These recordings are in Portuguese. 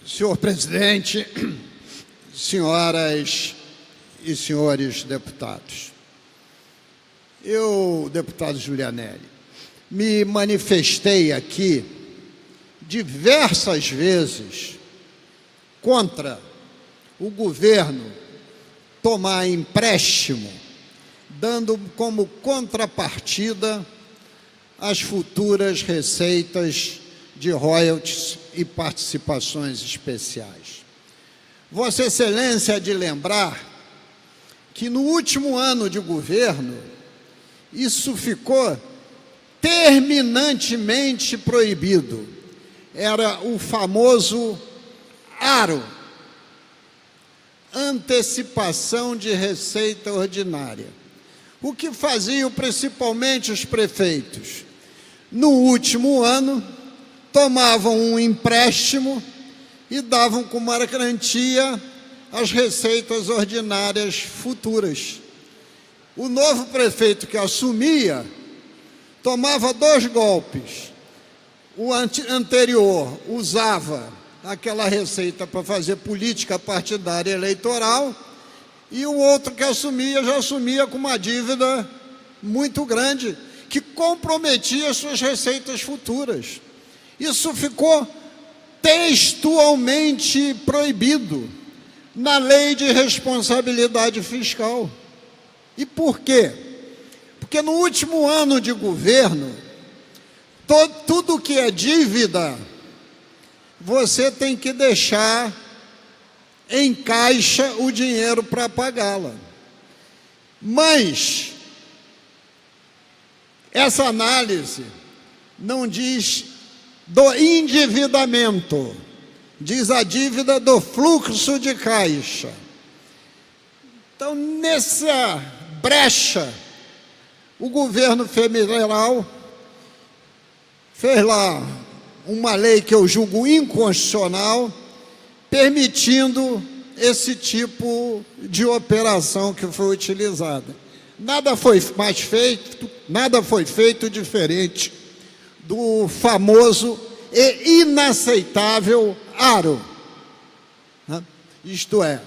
Senhor presidente, senhoras e senhores deputados, eu, deputado Giulianelli, me manifestei aqui diversas vezes contra o governo tomar empréstimo, dando como contrapartida as futuras receitas de royalties e participações especiais. Vossa Excelência há de lembrar que no último ano de governo isso ficou terminantemente proibido. Era o famoso ARO, Antecipação de Receita Ordinária. O que faziam principalmente os prefeitos? No último ano, tomavam um empréstimo e davam como garantia as receitas ordinárias futuras. O novo prefeito que assumia tomava dois golpes. O anterior usava aquela receita para fazer política partidária eleitoral, e o outro que assumia, já assumia com uma dívida muito grande, que comprometia suas receitas futuras. Isso ficou textualmente proibido na Lei de Responsabilidade Fiscal. E por quê? Porque no último ano de governo, tudo que é dívida, você tem que deixar em caixa o dinheiro para pagá-la. Mas essa análise não diz do endividamento, diz a dívida do fluxo de caixa. Então, nessa brecha, o governo federal fez lá uma lei que eu julgo inconstitucional, permitindo esse tipo de operação que foi utilizada. Nada foi feito diferente do famoso e inaceitável ARO, né? Isto é,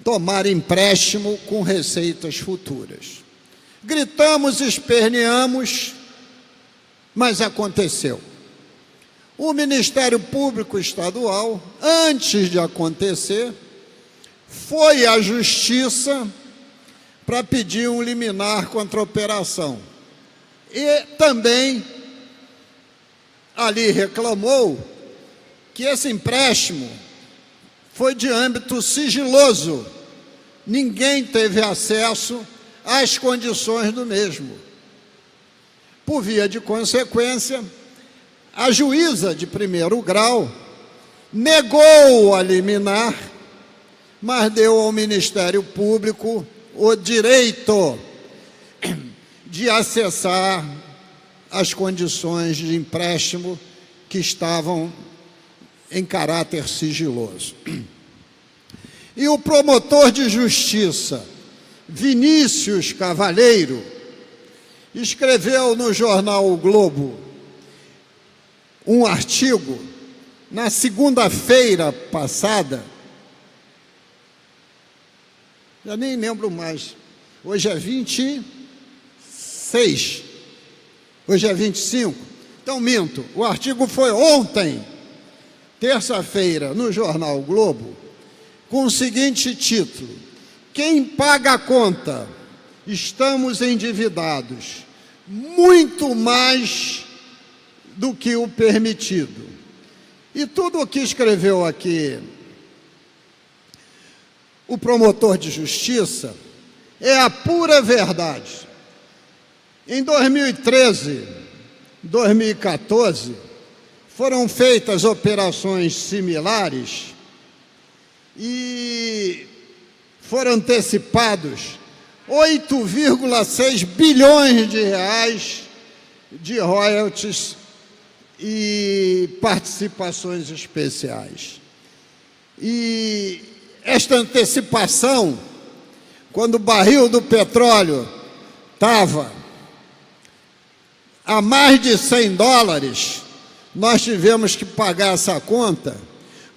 tomar empréstimo com receitas futuras. Gritamos, esperneamos, mas aconteceu. O Ministério Público Estadual, antes de acontecer, foi à Justiça para pedir um liminar contra a operação. E também ali reclamou que esse empréstimo foi de âmbito sigiloso. Ninguém teve acesso às condições do mesmo. Por via de consequência, a juíza de primeiro grau negou a liminar, mas deu ao Ministério Público o direito de acessar as condições de empréstimo que estavam em caráter sigiloso. E o promotor de justiça, Vinícius Cavalheiro, escreveu no jornal O Globo um artigo na segunda-feira passada, já nem lembro mais, hoje é 26, hoje é 25, então minto, o artigo foi ontem, terça-feira, no jornal O Globo, com o seguinte título: quem paga a conta? Estamos endividados, muito mais do que o permitido. E tudo o que escreveu aqui o promotor de justiça é a pura verdade. Em 2013, 2014, foram feitas operações similares e foram antecipados 8,6 bilhões de reais de royalties e participações especiais. E esta antecipação, quando o barril do petróleo estava a mais de $100, nós tivemos que pagar essa conta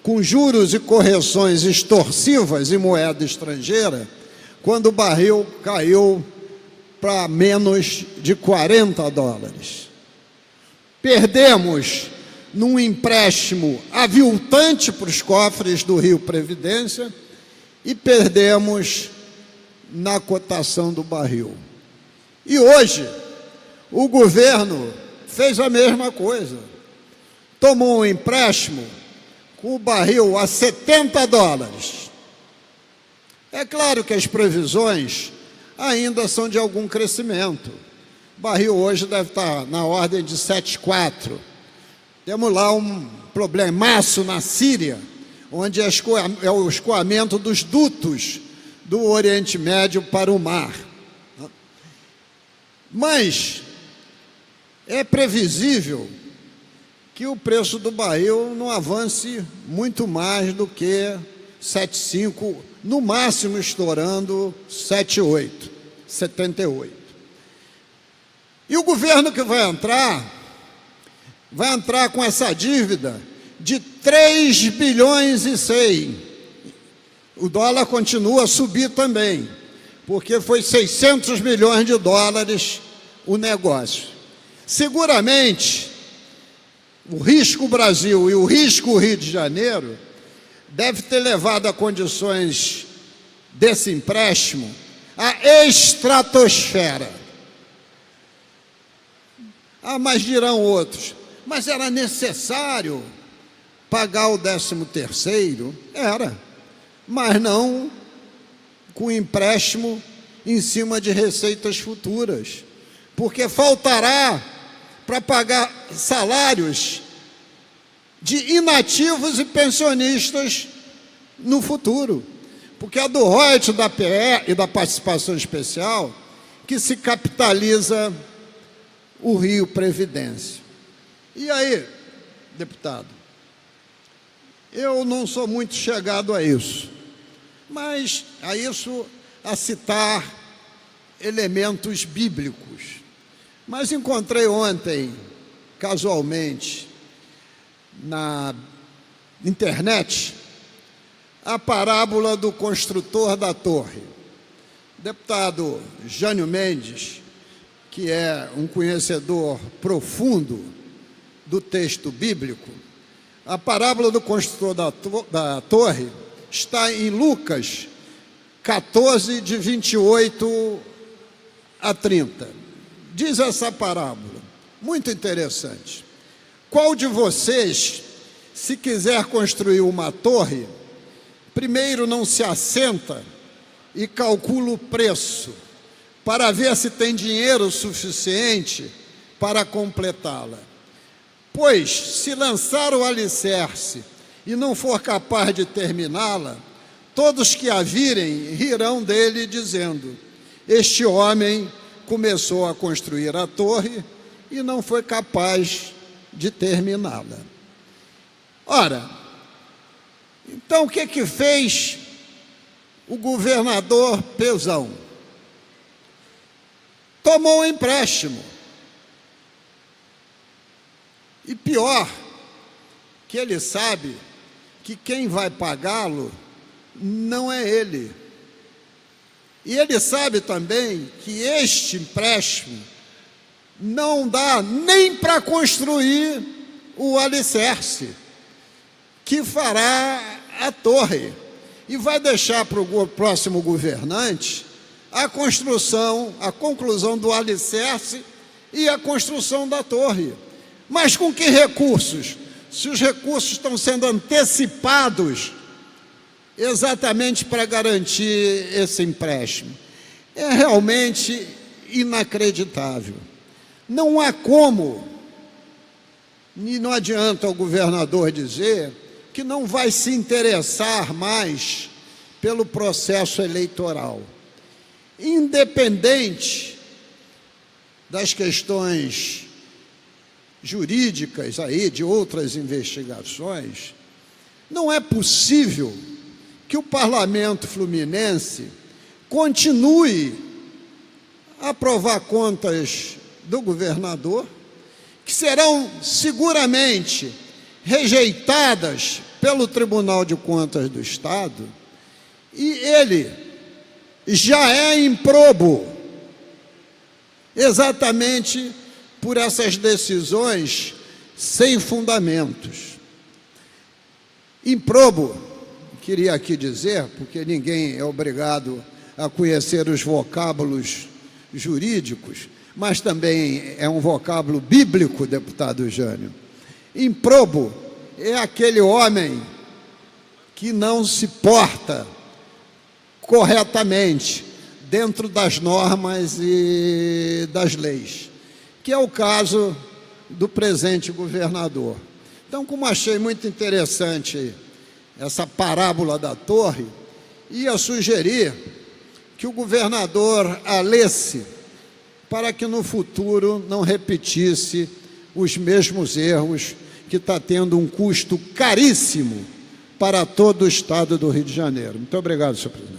com juros e correções extorsivas em moeda estrangeira, quando o barril caiu para menos de $40. Perdemos num empréstimo aviltante para os cofres do Rio Previdência e perdemos na cotação do barril. E hoje, o governo fez a mesma coisa. Tomou um empréstimo com o barril a $70. É claro que as previsões ainda são de algum crescimento. O barril hoje deve estar na ordem de 7,4. Temos lá um problemaço na Síria, onde é o escoamento dos dutos do Oriente Médio para o mar. Mas é previsível que o preço do barril não avance muito mais do que 7,5, no máximo estourando 7,8, 78. E o governo que vai entrar com essa dívida de 3 bilhões e 100. O dólar continua a subir também, porque foi 600 milhões de dólares o negócio. Seguramente, o risco Brasil e o risco Rio de Janeiro deve ter levado a condições desse empréstimo à estratosfera. Ah, mas dirão outros, mas era necessário pagar o 13º? Era, mas não com empréstimo em cima de receitas futuras, porque faltará para pagar salários de inativos e pensionistas no futuro, porque é do royalties da PE e da participação especial que se capitaliza o Rio Previdência. E aí, deputado, eu não sou muito chegado a isso, mas a citar elementos bíblicos. Mas encontrei ontem, casualmente, na internet, a parábola do construtor da torre. O deputado Jânio Mendes, que é um conhecedor profundo do texto bíblico, a parábola do construtor da torre está em Lucas 14, de 28 a 30. Diz essa parábola, muito interessante. Qual de vocês, se quiser construir uma torre, primeiro não se assenta e calcula o preço, para ver se tem dinheiro suficiente para completá-la? Pois, se lançar o alicerce e não for capaz de terminá-la, todos que a virem rirão dele, dizendo: este homem começou a construir a torre e não foi capaz de terminá-la. Ora, então o que fez o governador Pezão? Tomou um empréstimo. E pior, que ele sabe que quem vai pagá-lo não é ele. E ele sabe também que este empréstimo não dá nem para construir o alicerce que fará a torre, e vai deixar para o próximo governante a conclusão do alicerce e a construção da torre. Mas com que recursos? Se os recursos estão sendo antecipados exatamente para garantir esse empréstimo. É realmente inacreditável. Não há como, e não adianta o governador dizer que não vai se interessar mais pelo processo eleitoral. Independente das questões jurídicas aí, de outras investigações, não é possível que o parlamento fluminense continue a aprovar contas do governador, que serão seguramente rejeitadas pelo Tribunal de Contas do Estado, e ele já é improbo, exatamente por essas decisões sem fundamentos. Improbo, queria aqui dizer, porque ninguém é obrigado a conhecer os vocábulos jurídicos, mas também é um vocábulo bíblico, deputado Jânio. Improbo é aquele homem que não se porta corretamente dentro das normas e das leis, que é o caso do presente governador. Então, como achei muito interessante essa parábola da torre, ia sugerir que o governador a lesse para que no futuro não repetisse os mesmos erros, que está tendo um custo caríssimo para todo o estado do Rio de Janeiro. Muito obrigado, senhor presidente.